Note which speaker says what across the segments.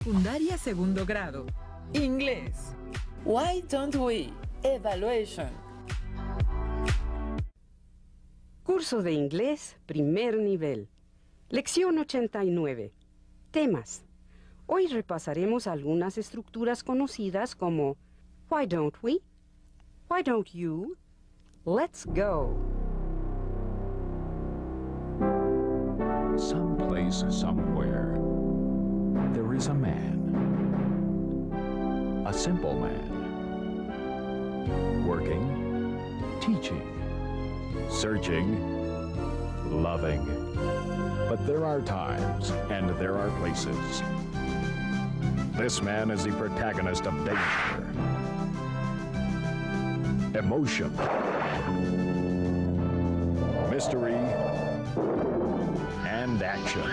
Speaker 1: secundaria segundo grado. Inglés.
Speaker 2: Why don't we? Evaluation.
Speaker 3: Curso de inglés, primer nivel. Lección 89. Temas. Hoy repasaremos algunas estructuras conocidas como Why don't we? Why don't you? Let's go.
Speaker 4: Someplace, somewhere, there is a man. A simple man. Working, teaching, searching, loving. But there are times and there are places. This man is the protagonist of danger, emotion, mystery, and action.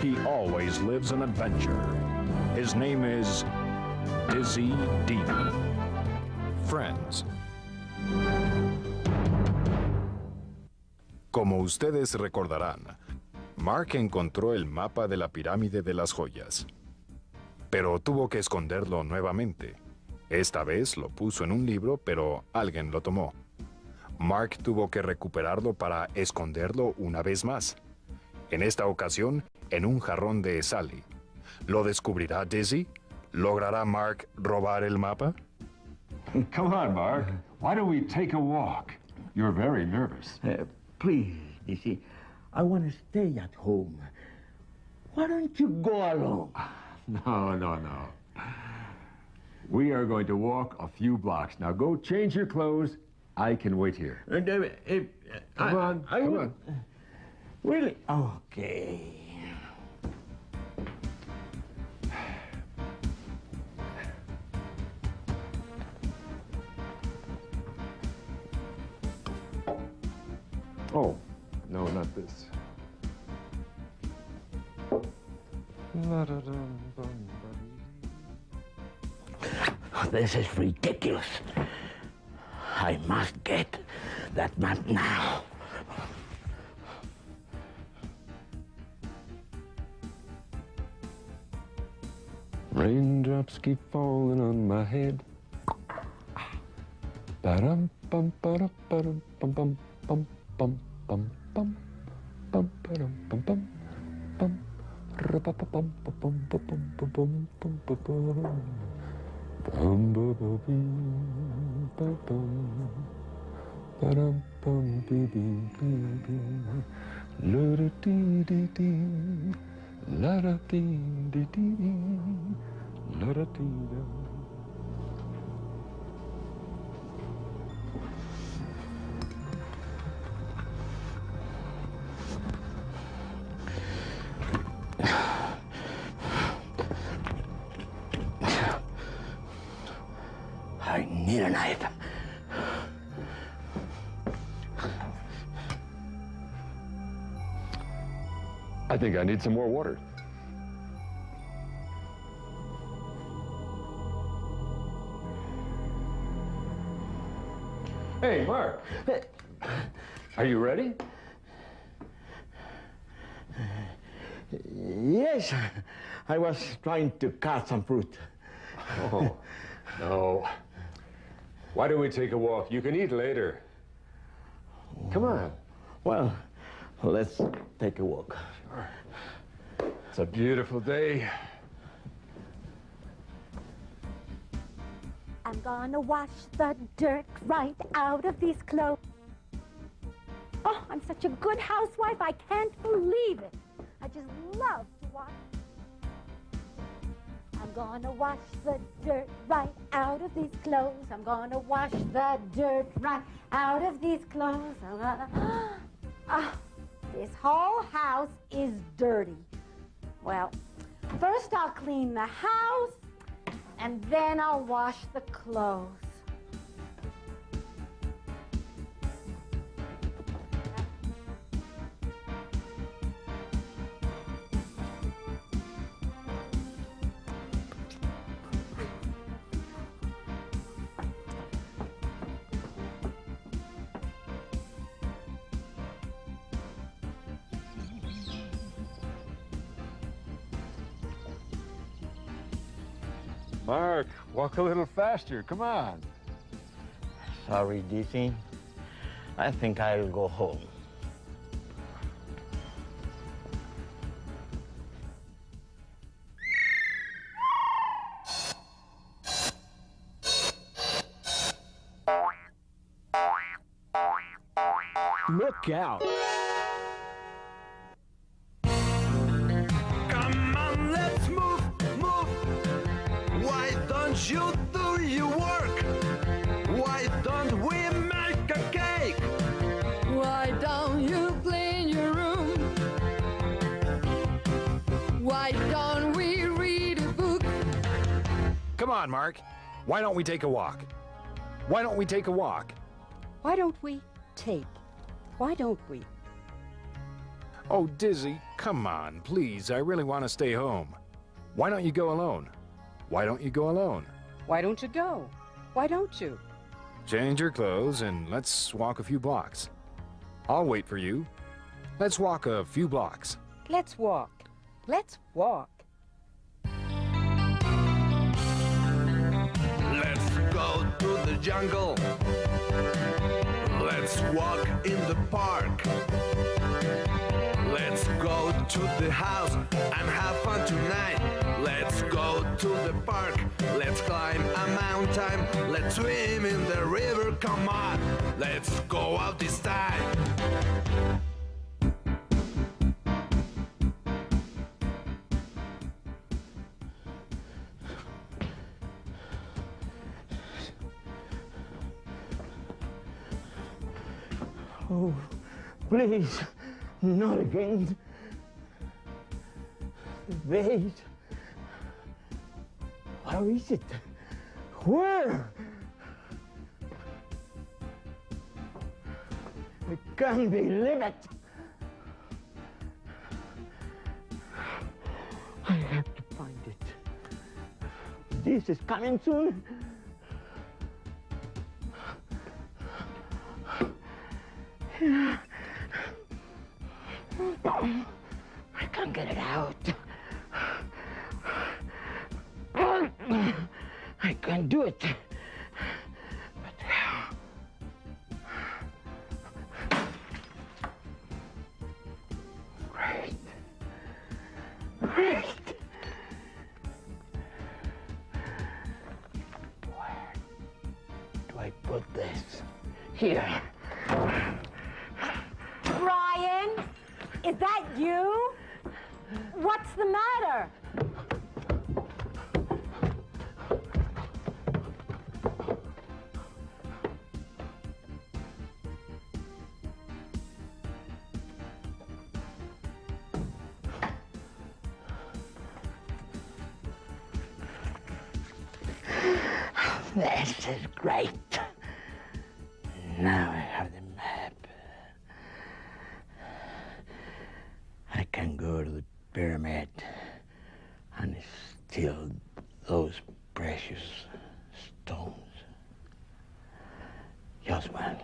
Speaker 4: He always lives an adventure. His name is Dizzy D. Friends. Como ustedes recordarán, Mark encontró el mapa de la pirámide de las joyas, pero tuvo que esconderlo nuevamente. Esta vez lo puso en un libro, pero alguien lo tomó. Mark tuvo que recuperarlo para esconderlo una vez más. En esta ocasión, en un jarrón de Sally. ¿Lo descubrirá Dizzy? ¿Logrará Mark robar el mapa?
Speaker 5: Come on, Mark. Why don't we take a walk? You're very nervous.
Speaker 6: Please, Dizzy, I want to stay at home. Why don't you go along?
Speaker 5: No. We are going to walk a few blocks. Now go change your clothes. I can wait here. Come on.
Speaker 6: Really? Okay.
Speaker 5: Oh, no, not this.
Speaker 6: This is ridiculous. I must get that map now.
Speaker 5: Raindrops keep falling on my head. Ba-dum bum ba-dum ba-dum bum bum bum bum bum bum bum ba-dum bum bum bum ra-ba-ba-bum ba-bum ba-bum ba-bum bum ba-bum bum ba-ba-bee ba-bum ba-dum bum bee-bee-bee-bee la-da-dee-dee-dee la-da-dee-dee-dee la-da-dee-da.
Speaker 6: I need a knife.
Speaker 5: I think I need some more water. Hey, Mark. Are you ready?
Speaker 6: Yes, I was trying to cut some fruit.
Speaker 5: Oh, no. Why don't we take a walk? You can eat later. Come on.
Speaker 6: Well, let's take a walk.
Speaker 5: Sure. It's a beautiful day.
Speaker 7: I'm gonna wash the dirt right out of these clothes. Oh, I'm such a good housewife, I can't believe it. I just love to wash. I'm gonna wash the dirt right out of these clothes. I'm gonna wash the dirt right out of these clothes. I'm gonna... this whole house is dirty. Well, first I'll clean the house, and then I'll wash the clothes.
Speaker 5: Mark, walk a little faster. Come on.
Speaker 6: Sorry, Dizzy. I think I'll go home.
Speaker 8: Look out!
Speaker 9: Come on, let's move, move. Why don't you do your work? Why don't we make a cake?
Speaker 2: Why don't you clean your room? Why don't we read a book?
Speaker 4: Come on, Mark. Why don't we take a walk? Why don't we take a walk?
Speaker 3: Why don't we take? Why don't we?
Speaker 4: Oh, Dizzy, come on, please. I really want to stay home. Why don't you go alone? Why don't you go alone?
Speaker 3: Why don't you go? Why don't you?
Speaker 4: Change your clothes and let's walk a few blocks. I'll wait for you. Let's walk a few blocks.
Speaker 3: Let's walk. Let's walk.
Speaker 9: Let's go to the jungle. Let's walk in the park. Let's go to the house and have fun tonight. Let's go to the park. Let's climb a mountain. Let's swim in the river. Come on, let's go out this time.
Speaker 6: Oh, please, not again. Wait. Where is it? Where? I can't believe it. I have to find it. This is coming soon. I can't get it out. I can't do it. But how? Great. Great. Where do I put this? Here.
Speaker 7: Brian, is that you? What's the matter?
Speaker 6: This is great. Now I have the map. I can go to the pyramid and steal those precious stones. Just one.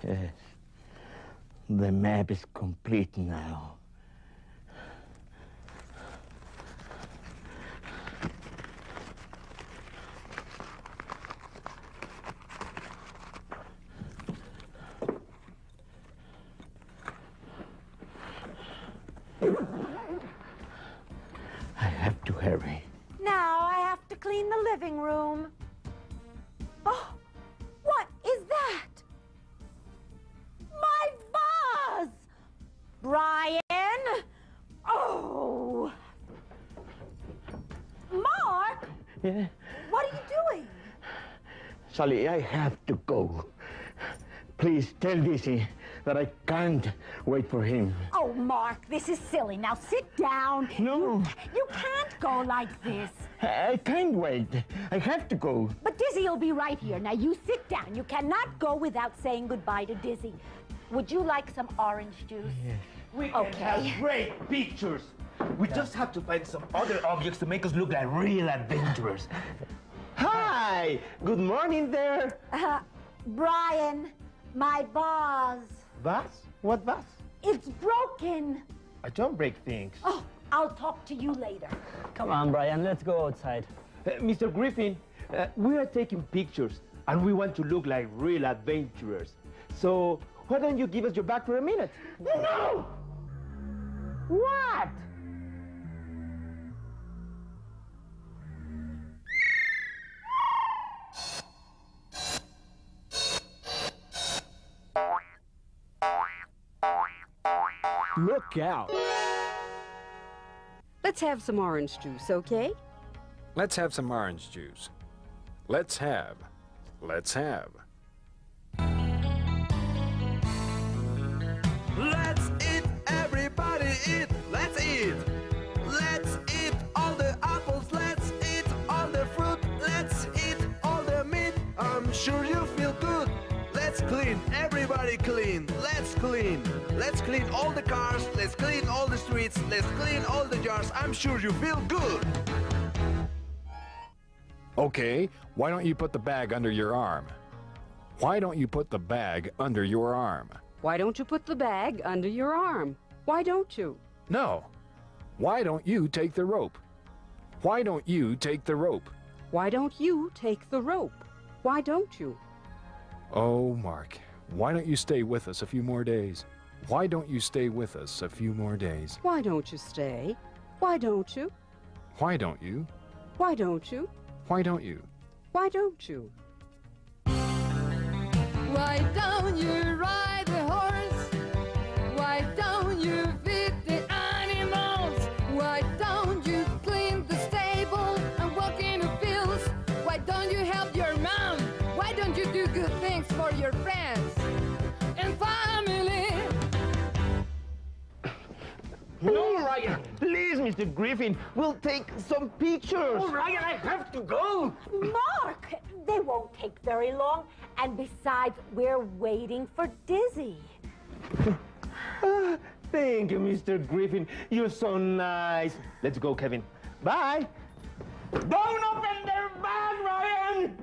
Speaker 6: Yes, the map is complete now. I have to hurry.
Speaker 7: Now I have to clean the living room. Oh, what is that? My vase! Brian! Oh! Mark!
Speaker 6: Yeah?
Speaker 7: What are you doing?
Speaker 6: Sally, I have to go. Please tell Dizzy that I can't wait for him.
Speaker 7: Oh, Mark, this is silly. Now sit down.
Speaker 6: No.
Speaker 7: You can't go like this.
Speaker 6: I can't wait. I have to go.
Speaker 7: But Dizzy will be right here. Now you sit down. You cannot go without saying goodbye to Dizzy. Would you like some orange juice?
Speaker 6: Yes. We can have great pictures. We just have to find some other objects to make us look like real adventurers. Hi! Good morning there.
Speaker 7: Brian, my vase.
Speaker 6: Vase? What vase?
Speaker 7: It's broken.
Speaker 6: I don't break things.
Speaker 7: Oh, I'll talk to you later.
Speaker 8: Come on, Brian, let's go outside.
Speaker 6: Mr. Griffin, we are taking pictures and we want to look like real adventurers. So, why don't you give us your bag for a minute? No! What?
Speaker 8: Look out.
Speaker 3: Let's have some orange juice, okay?
Speaker 4: Let's have some orange juice. Let's have.
Speaker 9: Let's eat, everybody eat. Let's eat. Let's eat all the apples. Let's eat all the fruit. Let's eat all the meat. I'm sure you feel good. Let's clean, everybody clean. Let's clean. Let's clean all the cars. Let's clean all the streets. Let's clean all the jars. I'm sure you feel good.
Speaker 4: Okay, why don't you put the bag under your arm? Why don't you put the bag under your arm?
Speaker 3: Why don't you put the bag under your arm? Why don't you?
Speaker 4: No. Why don't you take the rope? Why don't you take the rope?
Speaker 3: Why don't you take the rope? Why don't you?
Speaker 4: Oh, Mark, why don't you stay with us a few more days? Why don't you stay with us a few more days?
Speaker 3: Why don't you stay? Why don't you?
Speaker 4: Why don't you?
Speaker 3: Why don't you?
Speaker 4: Why don't you?
Speaker 3: Why don't you?
Speaker 2: Why don't you ride the horse? Why don't you feed the animals? Why don't you clean the stable and walk in the fields? Why don't you help your mom? Why don't you do good things for your friends and family?
Speaker 6: No, Ryan! Please, Mr. Griffin, we'll take some pictures.
Speaker 8: Oh, Ryan, I have to go.
Speaker 7: Mark, they won't take very long. And besides, we're waiting for Dizzy.
Speaker 6: Thank you, Mr. Griffin. You're so nice. Let's go, Kevin. Bye. Don't open their bag, Ryan!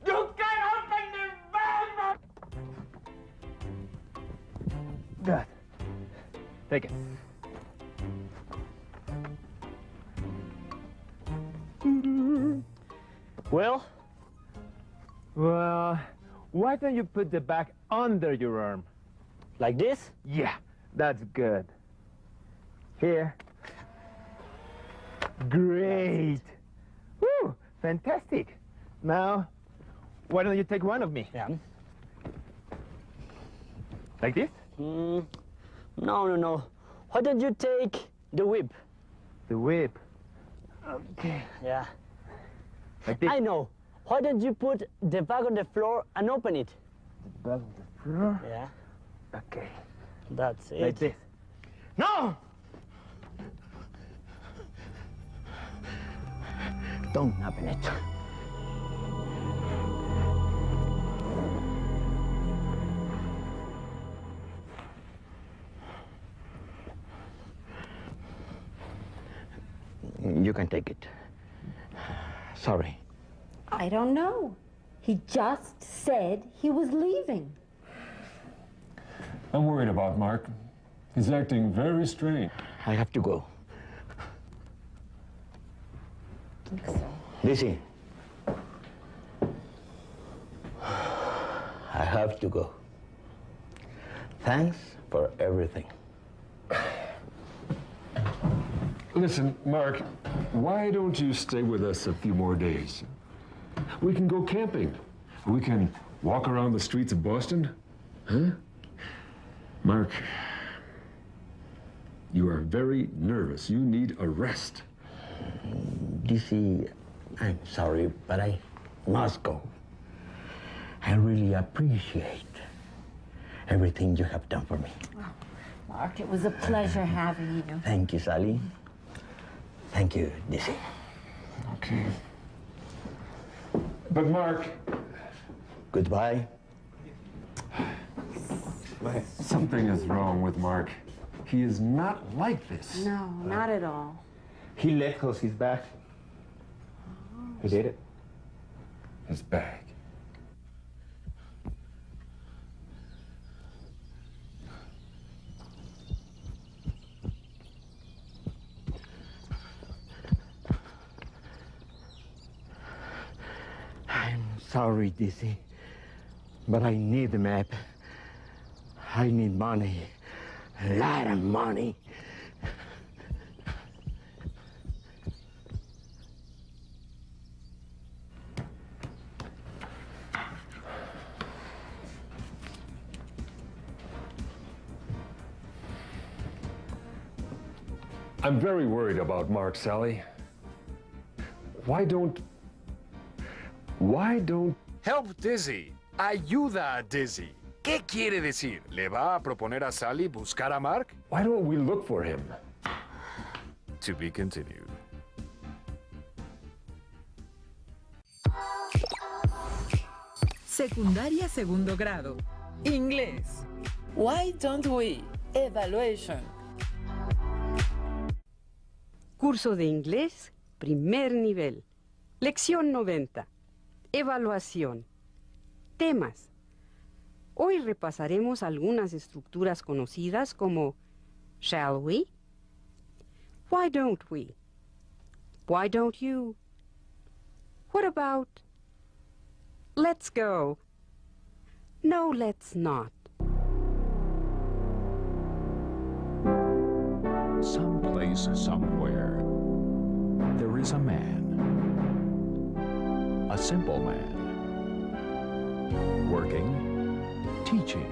Speaker 6: You can't open their bag, Ryan! Good. Take it.
Speaker 8: Well,
Speaker 6: Why don't you put the bag under your arm?
Speaker 8: like this?
Speaker 6: Yeah, that's good. Here. Great. Woo, fantastic. Now, why don't you take one of me?
Speaker 8: Yeah.
Speaker 6: Like this?
Speaker 8: No. Why don't you take the whip?
Speaker 6: The whip. Okay.
Speaker 8: Yeah.
Speaker 6: Like this?
Speaker 8: I know. Why don't you put the bag on the floor and open it?
Speaker 6: The bag on the floor?
Speaker 8: Yeah.
Speaker 6: Okay.
Speaker 8: That's it.
Speaker 6: Like this. No! Don't open it. You can take it. Sorry.
Speaker 7: I don't know. He just said he was leaving.
Speaker 5: I'm worried about Mark. He's acting very strange.
Speaker 6: I have to go.
Speaker 7: Think so.
Speaker 6: Lizzie. I have to go. Thanks for everything.
Speaker 5: Listen, Mark, why don't you stay with us a few more days? We can go camping. We can walk around the streets of Boston. Huh? Mark, you are very nervous. You need a rest.
Speaker 6: Dizzy, I'm sorry, but I must go. I really appreciate everything you have done for me.
Speaker 7: Mark, it was a pleasure having you.
Speaker 6: Thank you, Sally. Thank you, Dizzy.
Speaker 5: Okay. But Mark...
Speaker 6: Goodbye.
Speaker 5: Something is wrong with Mark. He is not like this.
Speaker 7: No, not at all.
Speaker 6: He let us his bag. He did it.
Speaker 5: His bag.
Speaker 6: I'm sorry, Dizzy, but I need the map. I need money. A lot of money.
Speaker 5: I'm very worried about Mark, Sally. Why don't...
Speaker 4: Help Dizzy. Ayuda a Dizzy. ¿Qué quiere decir? ¿Le va a proponer a Sally buscar a Mark?
Speaker 5: Why don't we look for him?
Speaker 4: To be continued.
Speaker 1: Secundaria segundo grado. Inglés.
Speaker 10: Why don't we? Evaluation.
Speaker 3: Curso de inglés, primer nivel. Lección 90. Evaluación. Temas. Hoy repasaremos algunas estructuras conocidas como shall we? Why don't we? Why don't you? What about? Let's go. No, let's not.
Speaker 4: Someplace, somewhere, there is a man. A simple man. Working, teaching,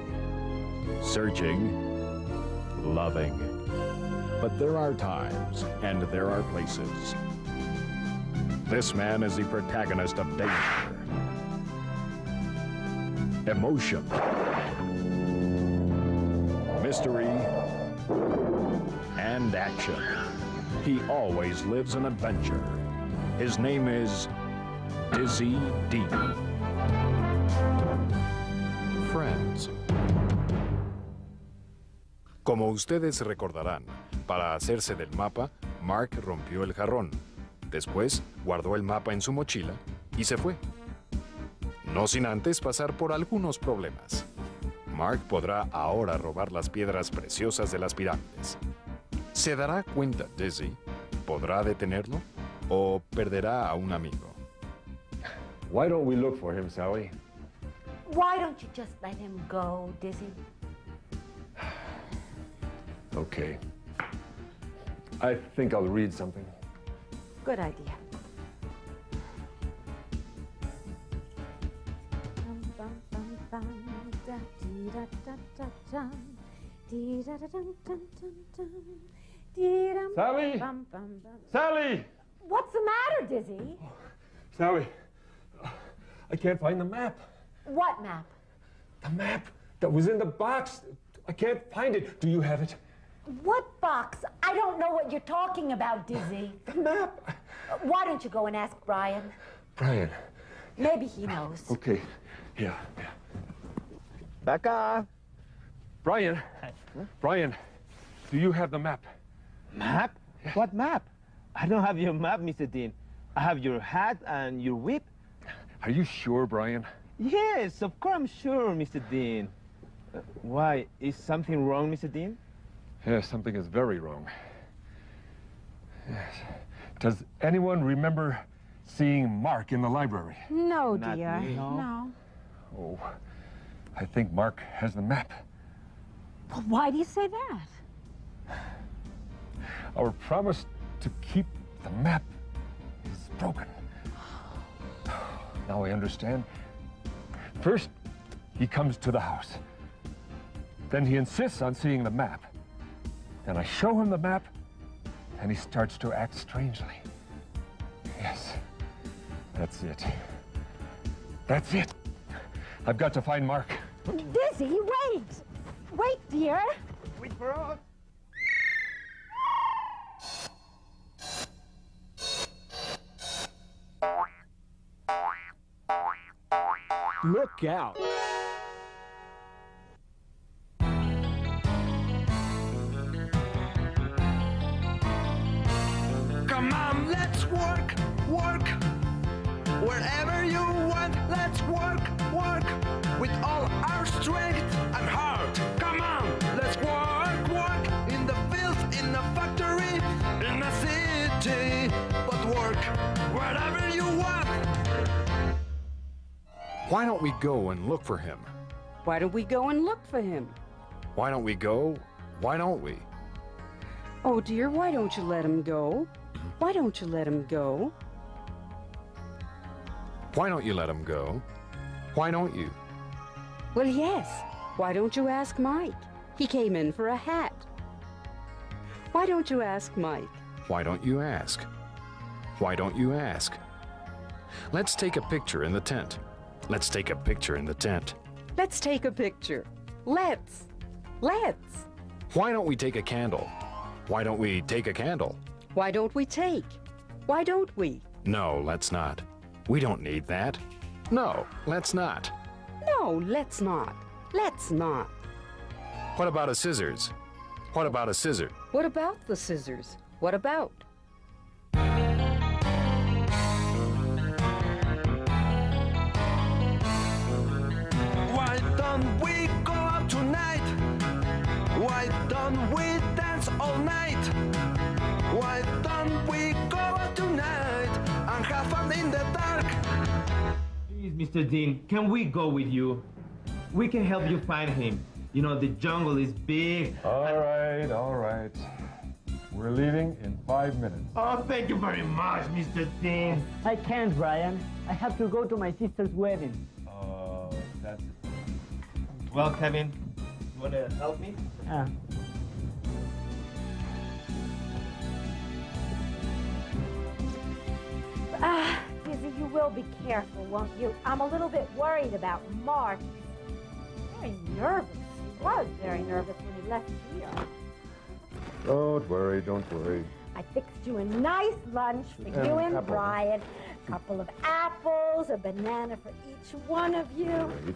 Speaker 4: searching, loving. But there are times and there are places. This man is the protagonist of danger, emotion, mystery, and action. He always lives an adventure. His name is Dizzy D. Friends. Como ustedes recordarán, para hacerse del mapa, Mark rompió el jarrón. Después, guardó el mapa en su mochila y se fue. No sin antes pasar por algunos problemas. Mark podrá ahora robar las piedras preciosas de las pirámides. ¿Se dará cuenta Dizzy? ¿Podrá detenerlo? ¿O perderá a un amigo?
Speaker 5: Why don't we look for him, Sally?
Speaker 7: Why don't you just let him go, Dizzy?
Speaker 5: Okay. I think I'll read something.
Speaker 7: Good idea.
Speaker 5: Sally! Sally!
Speaker 7: What's the matter, Dizzy?
Speaker 5: Sally, I can't find the map.
Speaker 7: What map?
Speaker 5: The map that was in the box. I can't find it. Do you have it?
Speaker 7: What box? I don't know what you're talking about, Dizzy.
Speaker 5: The map.
Speaker 7: Why don't you go and ask Brian?
Speaker 5: Brian.
Speaker 7: Maybe he knows.
Speaker 5: Okay. Yeah.
Speaker 6: Back up.
Speaker 5: Brian. Brian, do you have the map?
Speaker 6: Map? What map? I don't have your map, Mr. Dean. I have your hat and your whip.
Speaker 5: Are you sure, Brian?
Speaker 6: Yes, of course I'm sure, Mr. Dean. Why? Is something wrong, Mr. Dean?
Speaker 5: Yes, something is very wrong. Yes. Does anyone remember seeing Mark in the library?
Speaker 7: No,
Speaker 6: Not
Speaker 7: dear.
Speaker 6: me.
Speaker 7: No.
Speaker 5: Oh, I think Mark has the map.
Speaker 7: Well, why do you say that?
Speaker 5: Our promise to keep the map is broken. Now I understand. First, he comes to the house. Then he insists on seeing the map. Then I show him the map, and he starts to act strangely. Yes, that's it. That's it. I've got to find Mark.
Speaker 7: Dizzy, wait! Wait, dear.
Speaker 6: Wait for us.
Speaker 11: Look out!
Speaker 9: work. Wherever you want, let's work, work. With all our strength and heart. Come on, let's work, work. In the fields, in the factory, in the city. But work, wherever you want.
Speaker 4: Why don't we go and look for him?
Speaker 3: Why don't we go and look for him?
Speaker 4: Why don't we go? Why don't we?
Speaker 3: Oh dear, why don't you let him go? Why don't you let him go?
Speaker 4: Why don't you let him go? Why don't you?
Speaker 3: Well, yes. Why don't you ask Mike? He came in for a hat. Why don't you ask Mike?
Speaker 4: Why don't you ask? Why don't you ask? Let's take a picture in the tent. Let's take a picture in the tent.
Speaker 3: Let's take a picture. Let's.
Speaker 4: Why don't we take a candle? Why don't we take a candle?
Speaker 3: Why don't we take? Why don't we?
Speaker 4: No, let's not. We don't need that. No, let's not.
Speaker 3: No, let's not. Let's not.
Speaker 4: What about a scissors? What about a scissor?
Speaker 3: What about the scissors? What about?
Speaker 9: Why don't we go out tonight? Why don't we dance all night? Why don't we go out tonight and have fun in the dark?
Speaker 6: Please, Mr. Dean, can we go with you? We can help you find him. You know, the jungle is big.
Speaker 5: All right, all right. We're leaving in 5 minutes.
Speaker 6: Oh, thank you very much, Mr. Dean.
Speaker 8: I can't, Brian. I have to go to my sister's wedding.
Speaker 5: Oh, that's it.
Speaker 6: Well, Kevin, you want to help me?
Speaker 7: Dizzy, you will be careful, won't you? I'm a little bit worried about Mark. He's very nervous. He was very nervous when he left here.
Speaker 5: Don't worry, don't worry.
Speaker 7: I fixed you a nice lunch for you and
Speaker 5: apple.
Speaker 7: Brian. A couple of apples, a banana for each one of you.
Speaker 5: Great.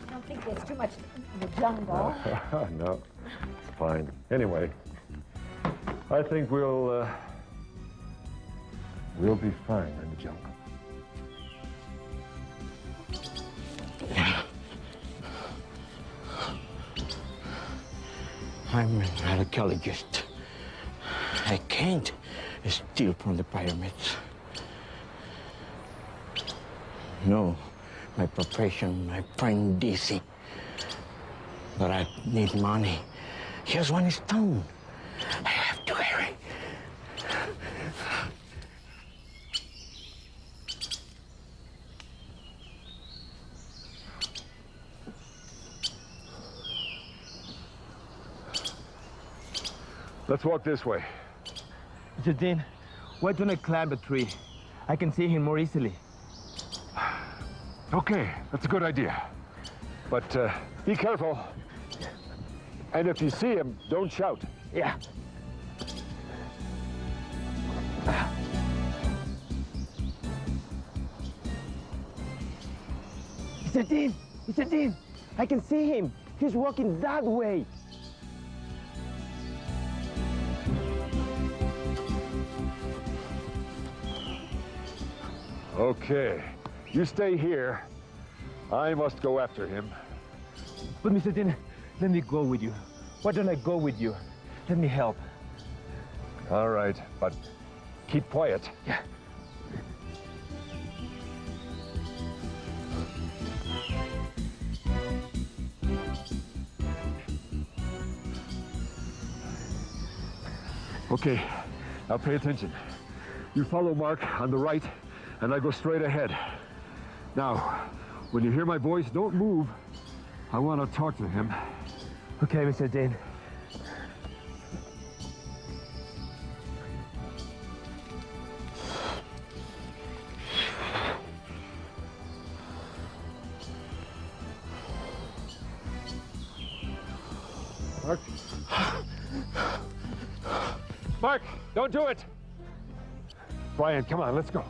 Speaker 7: I don't think there's too much to eat in the jungle.
Speaker 5: No, it's fine. Anyway, I think we'll be fine in the jungle.
Speaker 12: I'm an archaeologist. I can't steal from the pyramids. No, my profession, my friend Dizzy. But I need money. Here's one stone. I have to hurry.
Speaker 5: Let's walk this way.
Speaker 6: Mr. Dean, why don't I climb a tree? I can see him more easily.
Speaker 5: Okay, that's a good idea. But be careful. And if you see him, don't shout.
Speaker 6: Yeah. Mr. Dean, I can see him. He's walking that way.
Speaker 5: Okay, you stay here. I must go after him.
Speaker 6: But Mr. Dean, let me go with you. Why don't I go with you? Let me help.
Speaker 5: All right, but keep quiet.
Speaker 6: Yeah.
Speaker 5: Okay, now pay attention. You follow Mark on the right, and I go straight ahead. Now, when you hear my voice, don't move. I want to talk to him.
Speaker 6: Okay, Mr. Dean.
Speaker 5: Mark? Mark, don't do it! Brian, come on, let's go.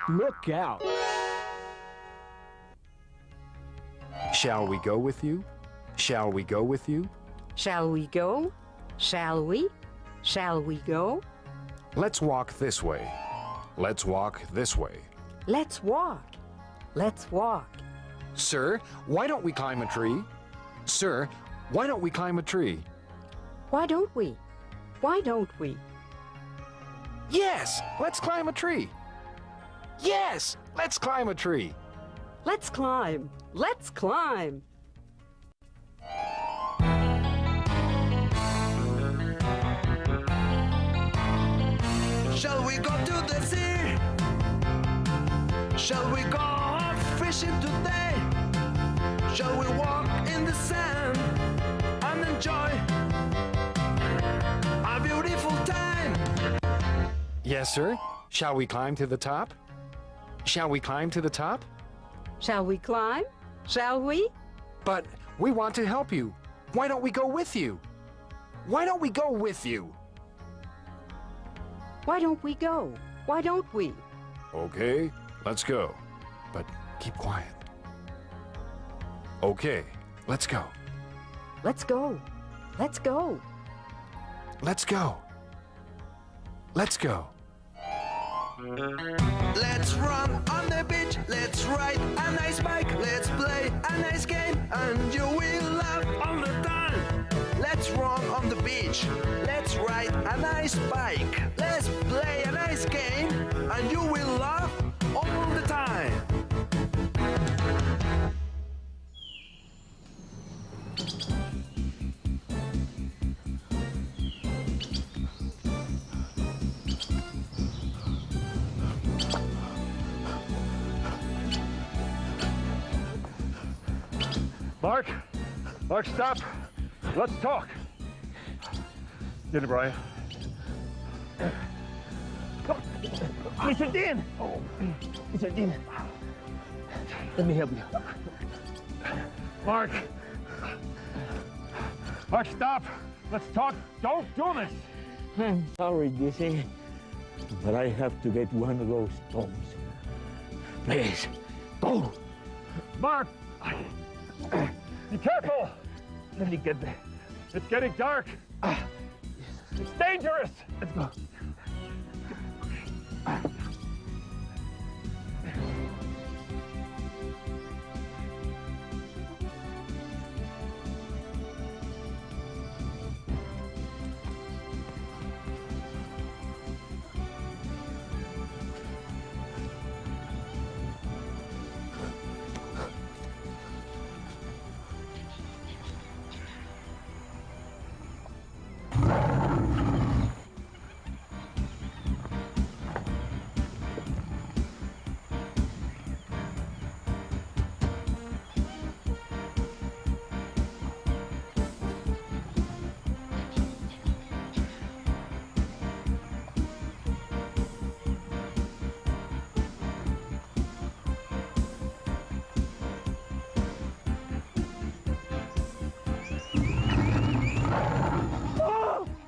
Speaker 11: Look out.
Speaker 4: Shall we go with you? Shall we go with you?
Speaker 3: Shall we go? Shall we? Shall we go?
Speaker 4: Let's walk this way. Let's walk this way.
Speaker 3: Let's walk. Let's walk.
Speaker 4: Sir, why don't we climb a tree? Sir, why don't we climb a tree?
Speaker 3: Why don't we? Why don't we?
Speaker 4: Yes, let's climb a tree. Yes, let's climb a tree.
Speaker 3: Let's climb. Let's climb.
Speaker 9: Shall we go to the sea? Shall we go fishing today? Shall we walk in the sand and enjoy a beautiful time?
Speaker 4: Yes, sir. Shall we climb to the top? Shall we climb to the top?
Speaker 3: Shall we climb? Shall we?
Speaker 4: But we want to help you. Why don't we go with you? Why don't we go with you?
Speaker 3: Why don't we go? Why don't we?
Speaker 4: Okay, let's go. But keep quiet. Okay, let's go.
Speaker 3: Let's go. Let's go.
Speaker 4: Let's go. Let's go.
Speaker 9: Let's run on the beach, let's ride a nice bike, let's play a nice game, and you will laugh all the time. Let's run on the beach, let's ride a nice bike, let's play a nice game, and you will laugh all the time.
Speaker 5: Mark, stop. Let's talk. Dinner, Brian.
Speaker 6: Mr. Dean! Oh, Mr. Dean. Let me help you.
Speaker 5: Mark, stop. Let's talk. Don't do this.
Speaker 12: I'm sorry, Dizzy, but I have to get one of those stones. Please, go.
Speaker 5: Mark, be careful.
Speaker 6: Let me get there.
Speaker 5: It's getting dark. It's dangerous.
Speaker 6: Let's go.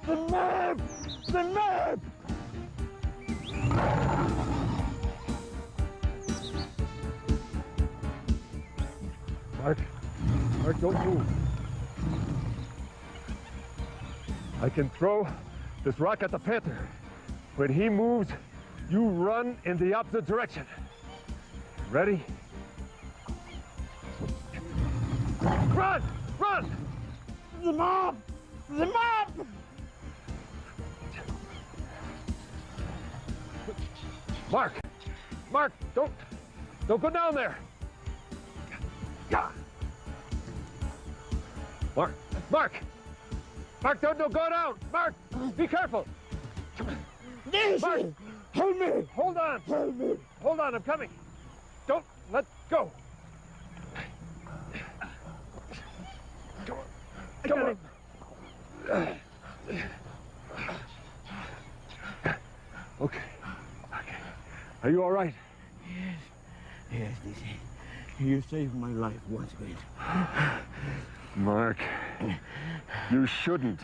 Speaker 5: The map! Mark, don't move. I can throw this rock at the panther. When he moves, you run in the opposite direction. Ready? Run! Run!
Speaker 6: The mob! The mob!
Speaker 5: Mark, don't go down there. Yeah. Mark, don't go down. Mark, be careful. Mark,
Speaker 6: Help me!
Speaker 5: hold on.
Speaker 6: Help me!
Speaker 5: Hold on, I'm coming. Don't let go. Come on. Okay. Are you all right?
Speaker 12: Yes, Dizzy. You saved my life once, mate.
Speaker 5: Mark, you shouldn't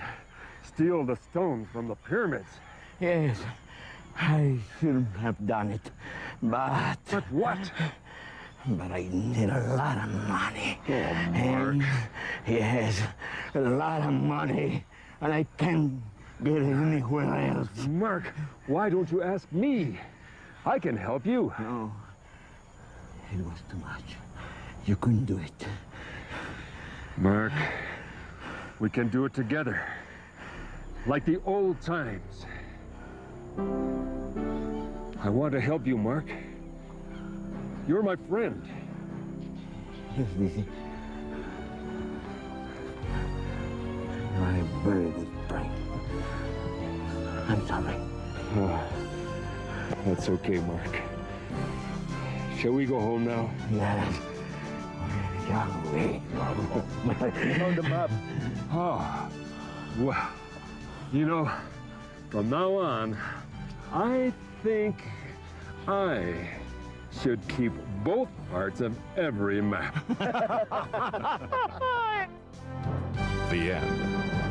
Speaker 5: steal the stones from the pyramids.
Speaker 12: Yes, I shouldn't have done it, but...
Speaker 5: But what?
Speaker 12: But I need a lot of money.
Speaker 5: Oh, Mark.
Speaker 12: And, yes, a lot of money. And I can't get it anywhere else.
Speaker 5: Mark, why don't you ask me? I can help you.
Speaker 12: No. It was too much. You couldn't do it.
Speaker 5: Mark, we can do it together. Like the old times. I want to help you, Mark. You're my friend.
Speaker 12: Yes, Dizzy. You're a very good friend. I'm sorry.
Speaker 5: Oh, that's okay, Mark. Shall we go home now?
Speaker 12: Yes. Shall we?
Speaker 6: On the map.
Speaker 5: Oh, well, you know, from now on, I think I should keep both parts of every map.
Speaker 4: The end.